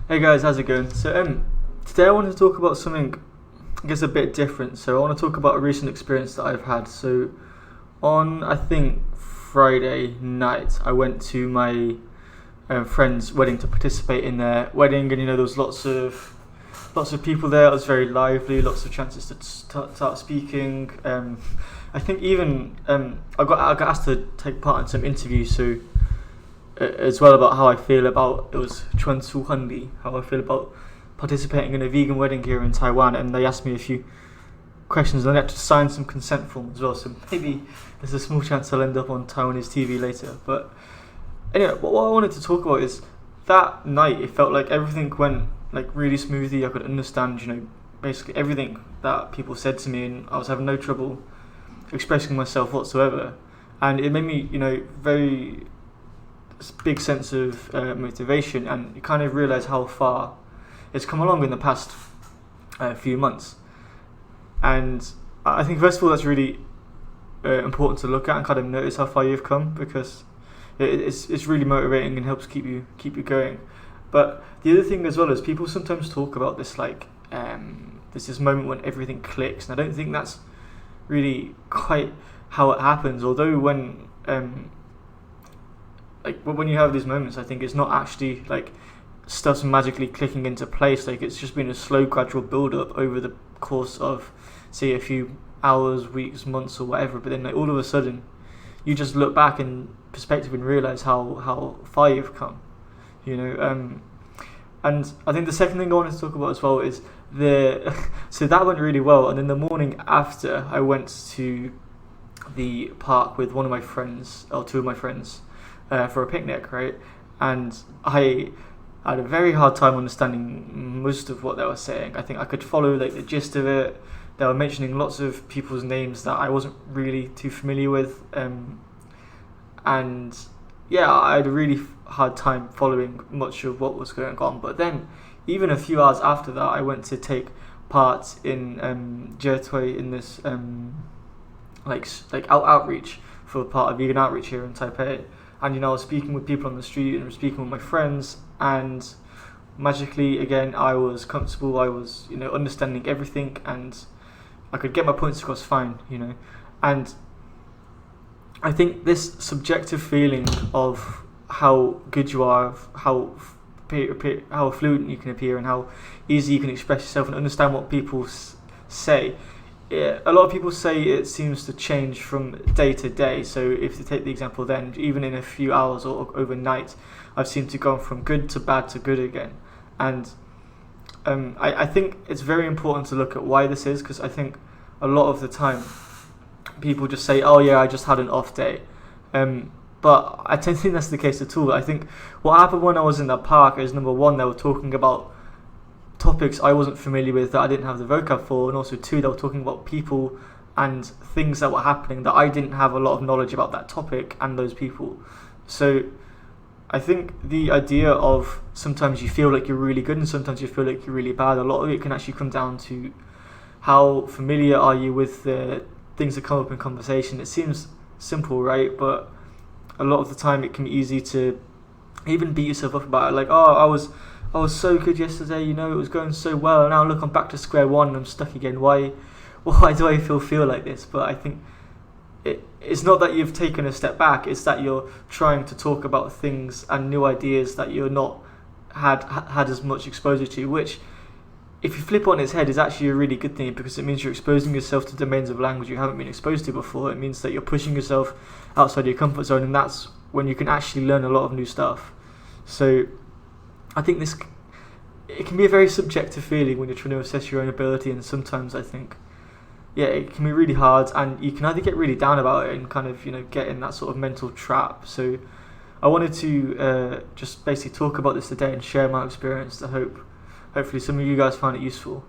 Hey guys, how's it going? Today I want to talk about something, I guess, a bit different. So I want to talk about a recent experience that I've had. So on, I think, Friday night, I went to my friend's wedding to participate in their wedding, and there was lots of people there. It was very lively, lots of chances to start speaking. I think even I got asked to take part in some interviews. So as well about how I feel about it was Chuan Su Hanli, how I feel about participating in a vegan wedding here in Taiwan, and they asked me a few questions, and I had to sign some consent form as well. So maybe there's a small chance I'll end up on Taiwanese TV later. But anyway, what I wanted to talk about is that night. It felt like everything went like really smoothly. I could understand, basically everything that people said to me, and I was having no trouble expressing myself whatsoever. And it made me, very big sense of motivation, and you kind of realize how far it's come along in the past few months. And I think first of all that's really important to look at and kind of notice how far you've come, because it's really motivating and helps keep you going. But the other thing as well is people sometimes talk about this like there's this moment when everything clicks, and I don't think that's really quite how it happens. Although when when you have these moments, I think it's not actually like stuff's magically clicking into place. Like, it's just been a slow, gradual build-up over the course of, say, a few hours, weeks, months, or whatever. But then, like, all of a sudden, you just look back in perspective and realize how far you've come. And I think the second thing I wanted to talk about as well is so that went really well. And then the morning after, I went to the park with one of my friends, or two of my friends, for a picnic, right? And I had a very hard time understanding most of what they were saying. I think I could follow like the gist of it. They were mentioning lots of people's names that I wasn't really too familiar with, and yeah, I had a really hard time following much of what was going on. But then, even a few hours after that, I went to take part in Jetui, in this outreach for part of vegan outreach here in Taipei. And I was speaking with people on the street and speaking with my friends, and magically again I was comfortable. I was understanding everything, and I could get my points across fine. And I think this subjective feeling of how good you are, of how fluent you can appear, and how easy you can express yourself and understand what people say. A lot of people say it seems to change from day to day. So if you take the example, then even in a few hours or overnight, I've seemed to go from good to bad to good again. And I think it's very important to look at why this is, because I think a lot of the time people just say, oh yeah, I just had an off day. But I don't think that's the case at all. I think what happened when I was in that park is, number one, they were talking about topics I wasn't familiar with, that I didn't have the vocab for, and also two, they were talking about people and things that were happening that I didn't have a lot of knowledge about that topic and those people. So I think the idea of sometimes you feel like you're really good and sometimes you feel like you're really bad, a lot of it can actually come down to how familiar are you with the things that come up in conversation. It seems simple, right? But a lot of the time it can be easy to even beat yourself up about it, like, oh, I was so good yesterday, it was going so well, and now look, I'm back to square one and I'm stuck again. Why do I feel like this? But I think it's not that you've taken a step back, it's that you're trying to talk about things and new ideas that you're not had as much exposure to, which, if you flip on its head, is actually a really good thing, because it means you're exposing yourself to domains of language you haven't been exposed to before. It means that you're pushing yourself outside your comfort zone, and that's when you can actually learn a lot of new stuff. So I think it can be a very subjective feeling when you're trying to assess your own ability, and sometimes I think, yeah, it can be really hard, and you can either get really down about it and kind of, get in that sort of mental trap. So I wanted to just basically talk about this today and share my experience to hopefully some of you guys find it useful.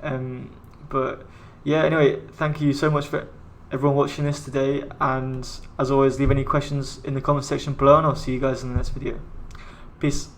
But yeah, anyway, thank you so much for everyone watching this today, and as always, leave any questions in the comment section below, and I'll see you guys in the next video. Peace.